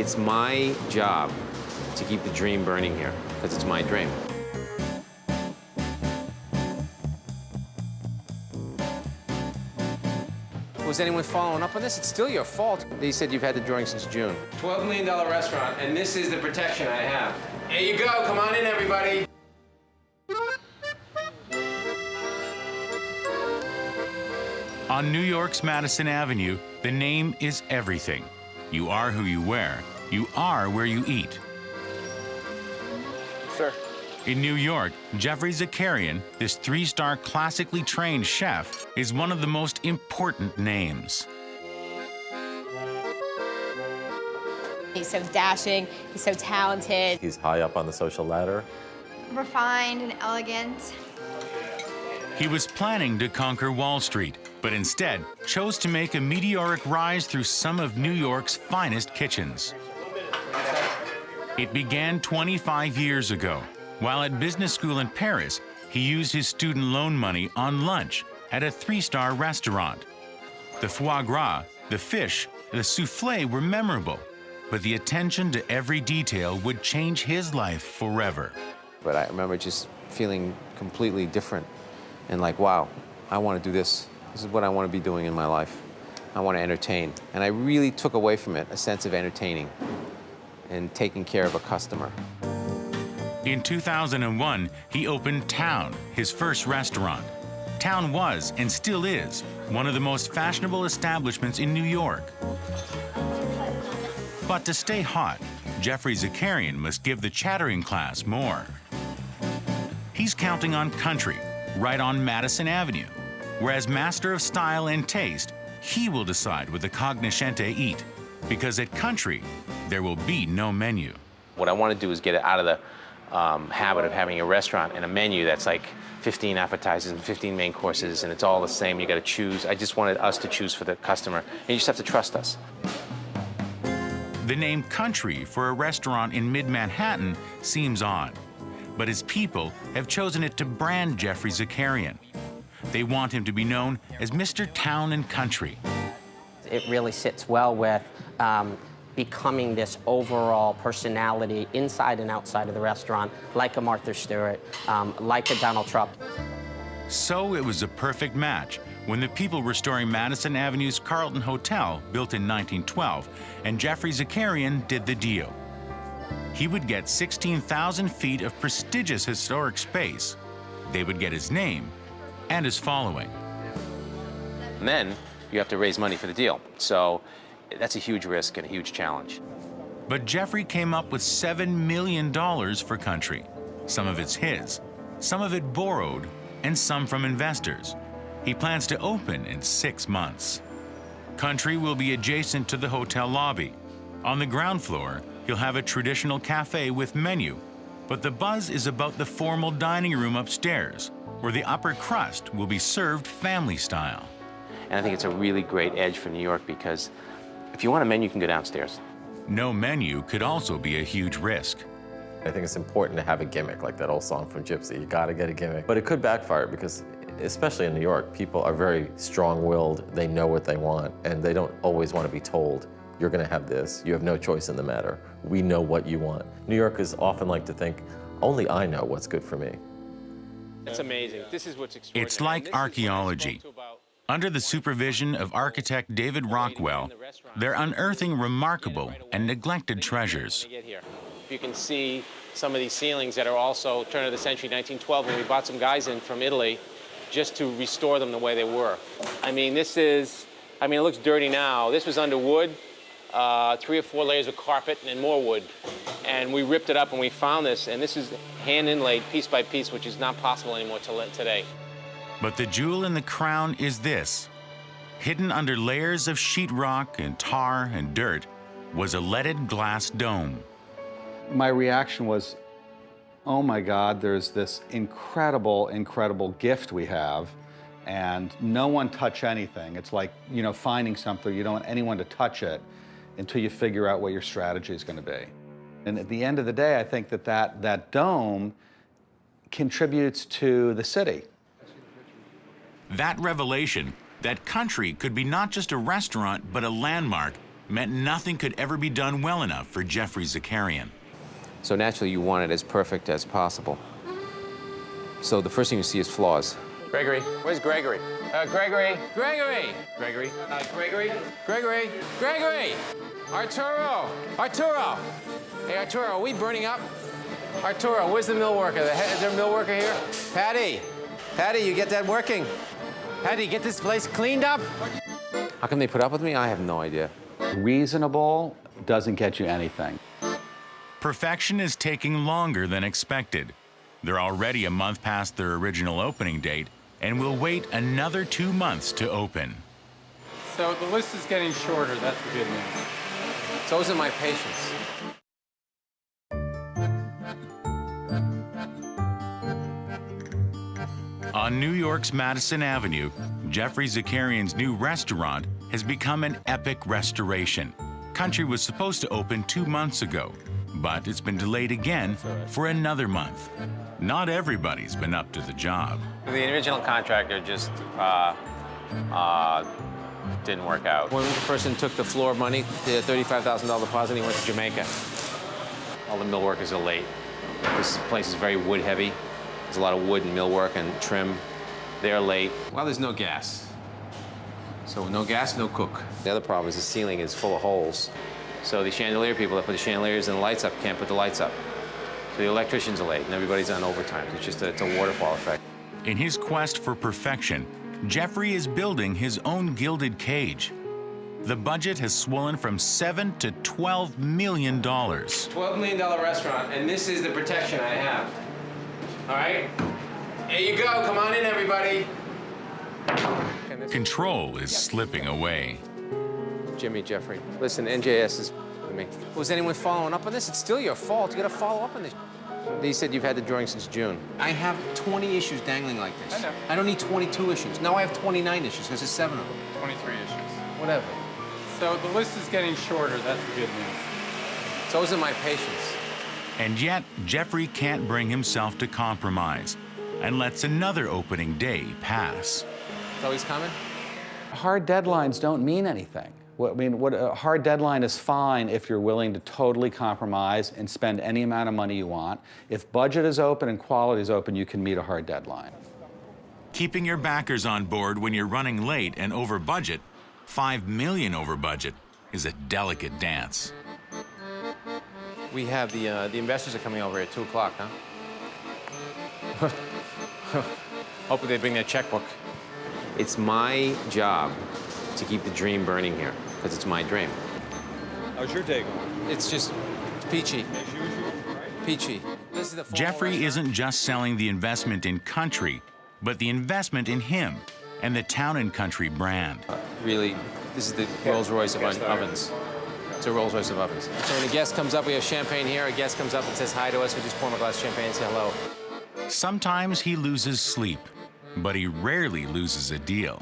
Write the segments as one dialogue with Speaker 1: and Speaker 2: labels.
Speaker 1: It's my job to keep the dream burning here, because it's my dream. Was anyone following up on this? It's still your fault. They said you've had the drawing since June. $12 million restaurant, and this is the protection I have. There you go. Come on in, everybody.
Speaker 2: On New York's Madison Avenue, the name is everything. You are who you wear. You are where you eat.
Speaker 1: Sir.
Speaker 2: In New York, Jeffrey Zakarian, this three-star classically trained chef, is one of the most important names.
Speaker 3: He's so dashing, he's so talented.
Speaker 4: He's high up on the social ladder.
Speaker 5: Refined and elegant.
Speaker 2: He was planning to conquer Wall Street, but instead chose to make a meteoric rise through some of New York's finest kitchens. It began 25 years ago. While at business school in Paris, he used his student loan money on lunch at a three-star restaurant. The foie gras, the fish, the soufflé were memorable, but the attention to every detail would change his life forever.
Speaker 1: But I remember just feeling completely different and like, wow, I want to do this. This is what I want to be doing in my life. I want to entertain. And I really took away from it a sense of entertaining and taking care of a customer.
Speaker 2: In 2001, he opened Town, his first restaurant. Town was, and still is, one of the most fashionable establishments in New York. But to stay hot, Jeffrey Zakarian must give the chattering class more. He's counting on country, right on Madison Avenue, where as master of style and taste, he will decide what the cognoscente eat, because at country, there will be no menu.
Speaker 1: What I want to do is get it out of the habit of having a restaurant and a menu that's like 15 appetizers and 15 main courses, and it's all the same. You got to choose. I just wanted us to choose for the customer, and you just have to trust us.
Speaker 2: The name Country for a restaurant in mid-Manhattan seems odd, but his people have chosen it to brand Jeffrey Zakarian. They want him to be known as Mr. Town and Country.
Speaker 6: It really sits well with becoming this overall personality inside and outside of the restaurant, like a Martha Stewart, like a Donald Trump.
Speaker 2: So it was a perfect match when the people restoring Madison Avenue's Carlton Hotel, built in 1912, and Jeffrey Zakarian did the deal. He would get 16,000 feet of prestigious historic space. They would get his name and his following.
Speaker 1: And then you have to raise money for the deal. So that's a huge risk and a huge challenge.
Speaker 2: But Jeffrey came up with $7 million for Country. Some of it's his, some of it borrowed, and some from investors. He plans to open in 6 months. Country will be adjacent to the hotel lobby. On the ground floor, he'll have a traditional cafe with menu, but the buzz is about the formal dining room upstairs, where the upper crust will be served family style.
Speaker 1: And I think it's a really great edge for New York, because if you want a menu, you can go downstairs.
Speaker 2: No menu could also be a huge risk.
Speaker 4: I think it's important to have a gimmick, like that old song from Gypsy. You gotta get a gimmick. But it could backfire because, especially in New York, people are very strong-willed. They know what they want, and they don't always want to be told, you're gonna have this. You have no choice in the matter. We know what you want. New Yorkers often like to think, only I know what's good for me.
Speaker 1: It's amazing. This is what's extraordinary.
Speaker 2: It's like archaeology. Under the supervision of architect David Rockwell, they're unearthing remarkable and neglected treasures.
Speaker 1: You can see some of these ceilings that are also turn of the century, 1912, when we brought some guys in from Italy just to restore them the way they were. I mean, it looks dirty now. This was under wood, 3 or 4 layers of carpet and more wood. And we ripped it up and we found this, and this is hand inlaid piece by piece, which is not possible anymore today.
Speaker 2: But the jewel in the crown is this. Hidden under layers of sheetrock and tar and dirt was a leaded glass dome.
Speaker 7: My reaction was, oh my God, there's this incredible, incredible gift we have, and no one touch anything. It's like, you know, finding something, you don't want anyone to touch it until you figure out what your strategy is going to be. And at the end of the day, I think that dome contributes to the city.
Speaker 2: That revelation, that Country could be not just a restaurant, but a landmark, meant nothing could ever be done well enough for Jeffrey Zakarian.
Speaker 1: So naturally, you want it as perfect as possible. So the first thing you see is flaws. Gregory, where's Gregory? Gregory, Gregory, Gregory, Gregory, Gregory, Gregory, Arturo, Arturo. Hey, Arturo, are we burning up? Arturo, where's the mill worker? Is there a mill worker here? Patty, Patty, you get that working? Patty, get this place cleaned up? How come they put up with me? I have no idea.
Speaker 7: Reasonable doesn't get you anything.
Speaker 2: Perfection is taking longer than expected. They're already a month past their original opening date and will wait another 2 months to open.
Speaker 8: So the list is getting shorter. That's the good news.
Speaker 1: So is my patience.
Speaker 2: On New York's Madison Avenue, Jeffrey Zakarian's new restaurant has become an epic restoration. Country was supposed to open 2 months ago, but it's been delayed again for another month. Not everybody's been up to the job.
Speaker 1: The original contractor just didn't work out. One person took the floor money, the $35,000 deposit, and he went to Jamaica. All the mill workers are late. This place is very wood heavy. There's a lot of wood and millwork and trim. They're late. Well, there's no gas. So no gas, no cook. The other problem is the ceiling is full of holes. So the chandelier people that put the chandeliers and the lights up can't put the lights up. So the electricians are late and everybody's on overtime. It's just it's a waterfall effect.
Speaker 2: In his quest for perfection, Jeffrey is building his own gilded cage. The budget has swollen from $7 to $12 million.
Speaker 1: $12 million restaurant, and this is the protection I have. All right? Here you go. Come on in, everybody.
Speaker 2: Control is slipping away.
Speaker 1: Jimmy, Jeffrey, listen, NJS is with me. Was anyone following up on this? It's still your fault. You got to follow up on this. They said you've had the drawing since June. I have 20 issues dangling like this.
Speaker 8: I know.
Speaker 1: I don't need 22 issues. Now I have 29 issues because there's 7 of them.
Speaker 8: 23 issues.
Speaker 1: Whatever.
Speaker 8: So the list is getting shorter. That's the good news.
Speaker 1: So is my patience.
Speaker 2: And yet, Jeffrey can't bring himself to compromise and lets another opening day pass.
Speaker 1: So he's coming?
Speaker 7: Hard deadlines don't mean anything. What a hard deadline is fine if you're willing to totally compromise and spend any amount of money you want. If budget is open and quality is open, you can meet a hard deadline.
Speaker 2: Keeping your backers on board when you're running late and over budget, $5 million over budget, is a delicate dance.
Speaker 1: We have the investors are coming over at 2 o'clock, huh? Hopefully they bring their checkbook. It's my job to keep the dream burning here, because it's my dream.
Speaker 9: How's your day going?
Speaker 1: It's just peachy.
Speaker 9: As usual, right?
Speaker 1: Peachy. This is the
Speaker 2: Jeffrey isn't just selling the investment in country, but the investment in him and the Town and Country brand.
Speaker 1: Really, this is the Rolls Royce of ovens. It's a Rolls Royce of ovens. So when a guest comes up, we have champagne here. A guest comes up and says hi to us. We just pour him a glass of champagne and say hello.
Speaker 2: Sometimes he loses sleep, but he rarely loses a deal.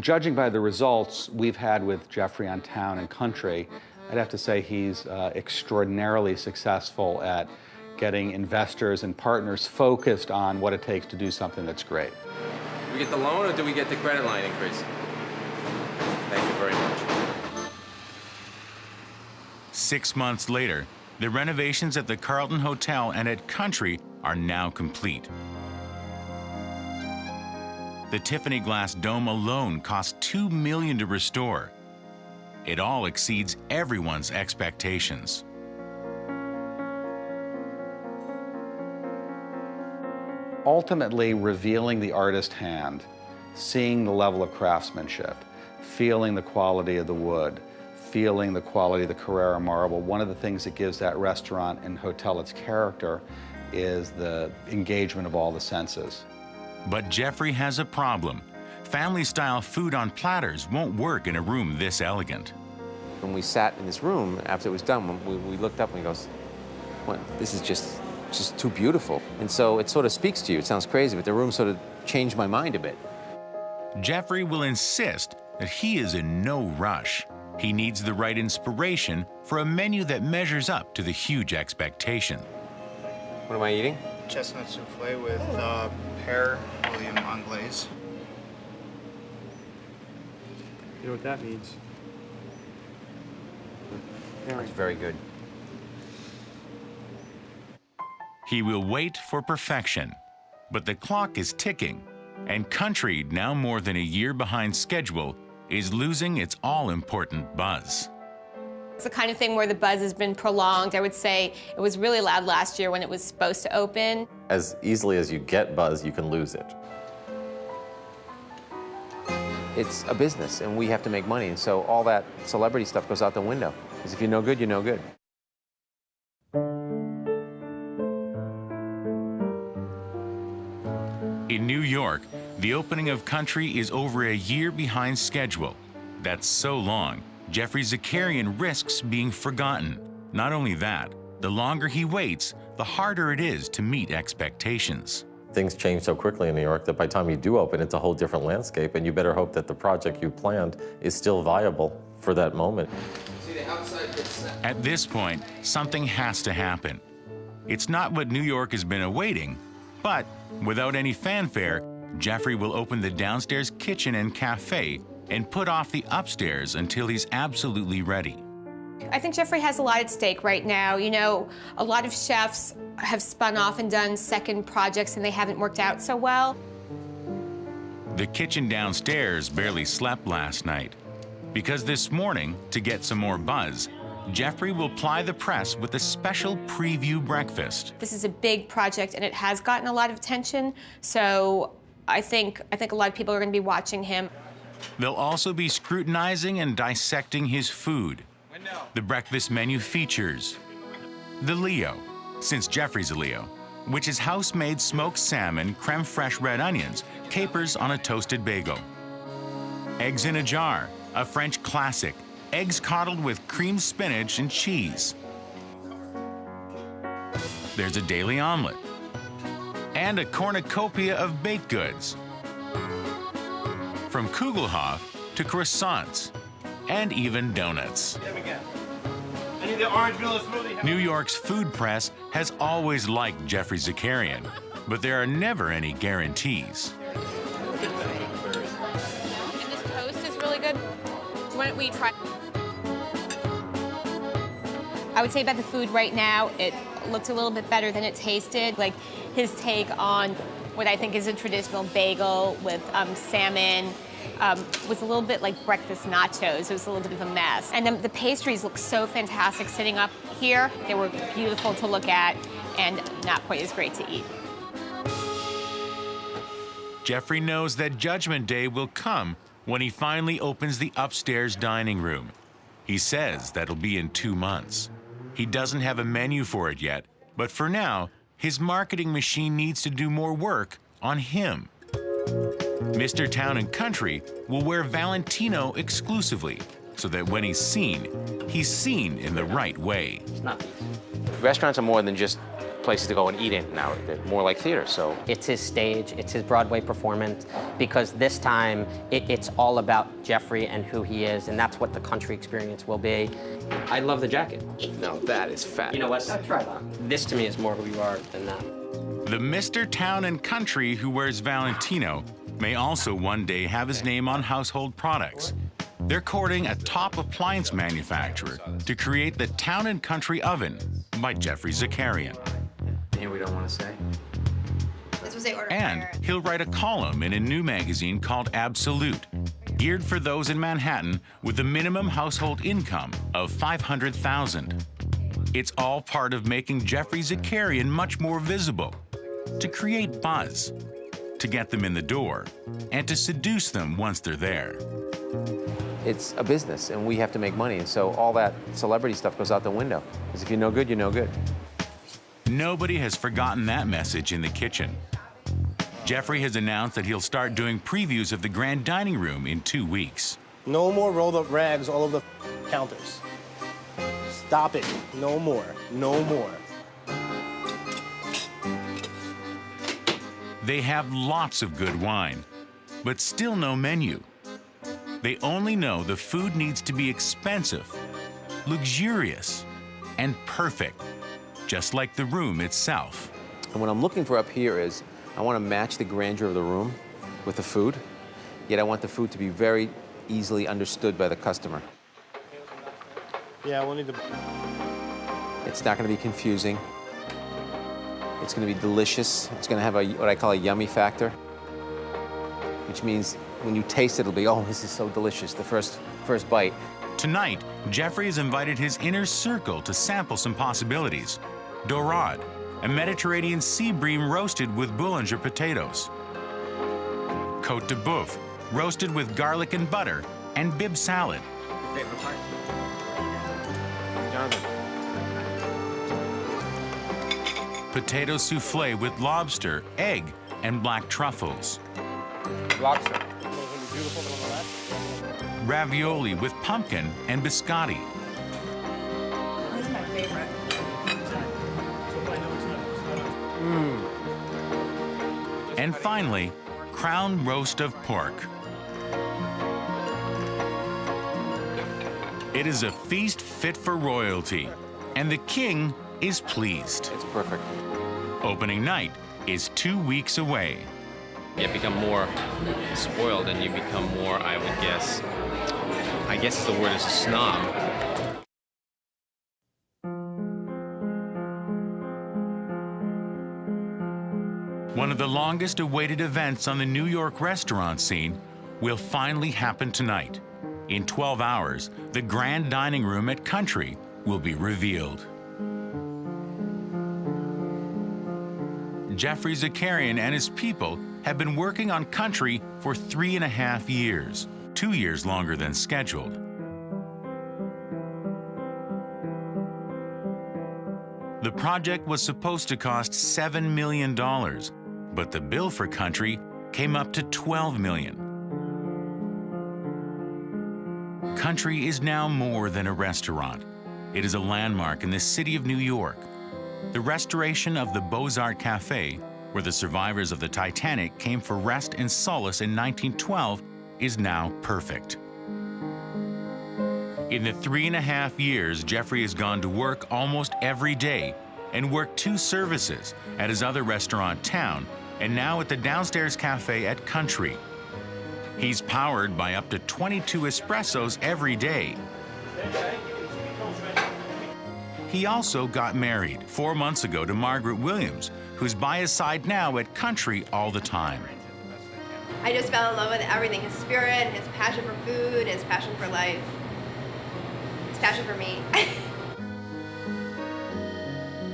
Speaker 7: Judging by the results we've had with Jeffrey on Town and Country, I'd have to say he's extraordinarily successful at getting investors and partners focused on what it takes to do something that's great.
Speaker 1: Do we get the loan or do we get the credit line increase? Thank you very much.
Speaker 2: 6 months later, the renovations at the Carlton Hotel and at Country are now complete. The Tiffany glass dome alone cost $2 million to restore. It all exceeds everyone's expectations.
Speaker 7: Ultimately, revealing the artist hand, seeing the level of craftsmanship, feeling the quality of the wood, feeling the quality of the Carrara marble. One of the things that gives that restaurant and hotel its character is the engagement of all the senses.
Speaker 2: But Jeffrey has a problem. Family-style food on platters won't work in a room this elegant.
Speaker 1: When we sat in this room after it was done, we looked up and he goes, well, this is just too beautiful. And so it sort of speaks to you. It sounds crazy, but the room sort of changed my mind a bit.
Speaker 2: Jeffrey will insist that he is in no rush. He needs the right inspiration for a menu that measures up to the huge expectation.
Speaker 1: What am I eating?
Speaker 10: Chestnut souffle with pear William anglaise.
Speaker 8: You know what that means?
Speaker 11: That's very good.
Speaker 2: He will wait for perfection, but the clock is ticking, and Country, now more than a year behind schedule, is losing its all-important buzz.
Speaker 3: It's the kind of thing where the buzz has been prolonged. I would say it was really loud last year when it was supposed to open.
Speaker 4: As easily as you get buzz, you can lose it.
Speaker 11: It's a business, and we have to make money, and so all that celebrity stuff goes out the window. Because if you're no good, you're no good.
Speaker 2: In New York, the opening of Country is over a year behind schedule. That's so long, Jeffrey Zakarian risks being forgotten. Not only that, the longer he waits, the harder it is to meet expectations.
Speaker 4: Things change so quickly in New York that by the time you do open, it's a whole different landscape, and you better hope that the project you planned is still viable for that moment.
Speaker 2: At this point, something has to happen. It's not what New York has been awaiting, but without any fanfare, Jeffrey will open the downstairs kitchen and cafe and put off the upstairs until he's absolutely ready.
Speaker 3: I think Jeffrey has a lot at stake right now. You know, a lot of chefs have spun off and done second projects and they haven't worked out so well.
Speaker 2: The kitchen downstairs barely slept last night because this morning, to get some more buzz, Jeffrey will ply the press with a special preview breakfast.
Speaker 3: This is a big project and it has gotten a lot of attention, so I think a lot of people are going to be watching him.
Speaker 2: They'll also be scrutinizing and dissecting his food. The breakfast menu features the Leo, since Jeffrey's a Leo, which is house-made smoked salmon, creme fraiche red onions, capers on a toasted bagel. Eggs in a jar, a French classic, eggs coddled with creamed spinach and cheese. There's a daily omelet and a cornucopia of baked goods, from Kugelhof to croissants and even donuts. New York's food press has always liked Jeffrey Zakarian, but there are never any guarantees.
Speaker 3: And this toast is really good. Why don't we try? I would say about the food right now, it looks a little bit better than it tasted. Like his take on what I think is a traditional bagel with salmon was a little bit like breakfast nachos. It was a little bit of a mess. And the pastries look so fantastic sitting up here. They were beautiful to look at and not quite as great to eat.
Speaker 2: Jeffrey knows that Judgment Day will come when he finally opens the upstairs dining room. He says that'll be in 2 months. He doesn't have a menu for it yet, but for now, his marketing machine needs to do more work on him. Mr. Town and Country will wear Valentino exclusively, so that when he's seen in the right way.
Speaker 11: Restaurants are more than just places to go and eat in now. They're more like theater, so.
Speaker 6: It's his stage, it's his Broadway performance, because this time it's all about Jeffrey and who he is, and that's what the Country experience will be. I love the jacket.
Speaker 11: Now that is fat.
Speaker 6: You know what? Try that. This to me is more who you are than that.
Speaker 2: The Mr. Town and Country who wears Valentino may also one day have his name on household products. They're courting a top appliance manufacturer to create the Town and Country Oven by Jeffrey Zakarian.
Speaker 11: Here we don't want to say.
Speaker 5: This was the order.
Speaker 2: And he'll write a column in a new magazine called Absolute, geared for those in Manhattan with a minimum household income of $500,000. It's all part of making Jeffrey Zakarian much more visible, to create buzz, to get them in the door, and to seduce them once they're there.
Speaker 11: It's a business, and we have to make money, and so all that celebrity stuff goes out the window. Because if you're no good, you're no good.
Speaker 2: Nobody has forgotten that message in the kitchen. Jeffrey has announced that he'll start doing previews of the grand dining room in 2 weeks.
Speaker 12: No more rolled up rags all over the counters. Stop it. No more. No more.
Speaker 2: They have lots of good wine, but still no menu. They only know the food needs to be expensive, luxurious, and perfect, just like the room itself.
Speaker 11: And what I'm looking for up here is I want to match the grandeur of the room with the food, yet I want the food to be very easily understood by the customer.
Speaker 12: Yeah, we'll need the...
Speaker 11: It's not going to be confusing. It's going to be delicious. It's going to have what I call a yummy factor, which means when you taste it, it'll be, oh, this is so delicious, the first bite.
Speaker 2: Tonight, Jeffrey has invited his inner circle to sample some possibilities. Dorade, a Mediterranean sea bream roasted with Boulanger potatoes. Côte de Boeuf, roasted with garlic and butter, and bib salad.
Speaker 11: Favorite part? Jonathan.
Speaker 2: Potato soufflé with lobster, egg, and black truffles.
Speaker 11: Lobster.
Speaker 2: Ravioli with pumpkin and biscotti.
Speaker 5: This is my favorite.
Speaker 2: And finally, crown roast of pork. It is a feast fit for royalty, and the king is pleased.
Speaker 11: It's perfect.
Speaker 2: Opening night is 2 weeks away.
Speaker 1: You become more spoiled and you become more, I would guess, the word is snob.
Speaker 2: One of the longest awaited events on the New York restaurant scene will finally happen tonight. In 12 hours, the grand dining room at Country will be revealed. Jeffrey Zakarian and his people have been working on Country for 3.5 years, 2 years longer than scheduled. The project was supposed to cost $7 million, but the bill for Country came up to $12 million. Country is now more than a restaurant. It is a landmark in the city of New York. The restoration of the Beaux-Arts Café, where the survivors of the Titanic came for rest and solace in 1912, is now perfect. In the 3.5 years, Jeffrey has gone to work almost every day and worked 2 services at his other restaurant, Town, and now at the downstairs cafe at Country. He's powered by up to 22 espressos every day. He also got married 4 months ago to Margaret Williams, who's by his side now at Country all the time.
Speaker 5: I just fell in love with everything. His spirit, his passion for food, his passion for life. His passion for me.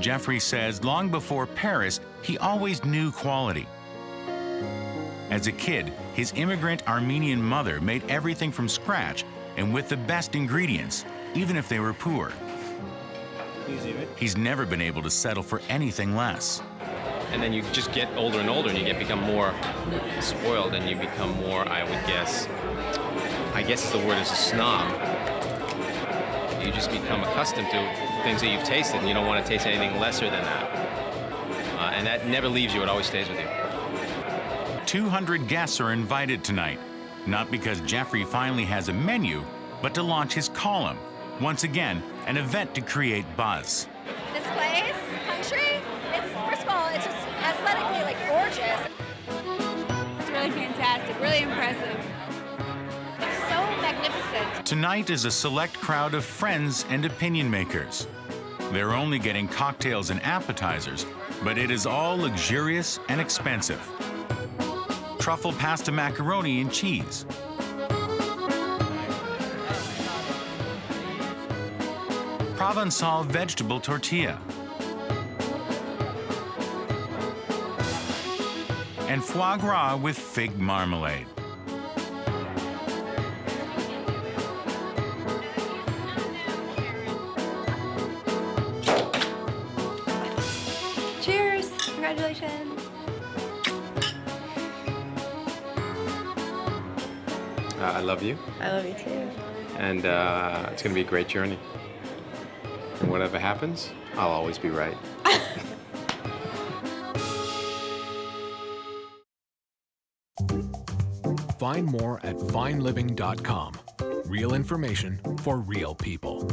Speaker 2: Jeffrey says long before Paris, he always knew quality. As a kid, his immigrant Armenian mother made everything from scratch and with the best ingredients, even if they were poor. He's never been able to settle for anything less.
Speaker 1: And then you just get older and older and you become more spoiled and you become more, I guess the word is a snob. You just become accustomed to things that you've tasted and you don't want to taste anything lesser than that. And that never leaves you, it always stays with you.
Speaker 2: 200 guests are invited tonight, not because Jeffrey finally has a menu, but to launch his column. Once again, an event to create buzz.
Speaker 13: This place, Country, first of all, it's just aesthetically gorgeous. It's really fantastic, really impressive. It's so magnificent.
Speaker 2: Tonight is a select crowd of friends and opinion makers. They're only getting cocktails and appetizers, but it is all luxurious and expensive. Truffle pasta macaroni and cheese. Provençal vegetable tortilla. And foie gras with fig marmalade.
Speaker 5: Cheers! Congratulations!
Speaker 1: I love you.
Speaker 5: I love you too.
Speaker 1: And it's going to be a great journey. And whatever happens, I'll always be right.
Speaker 14: Find more at fineliving.com. Real information for real people.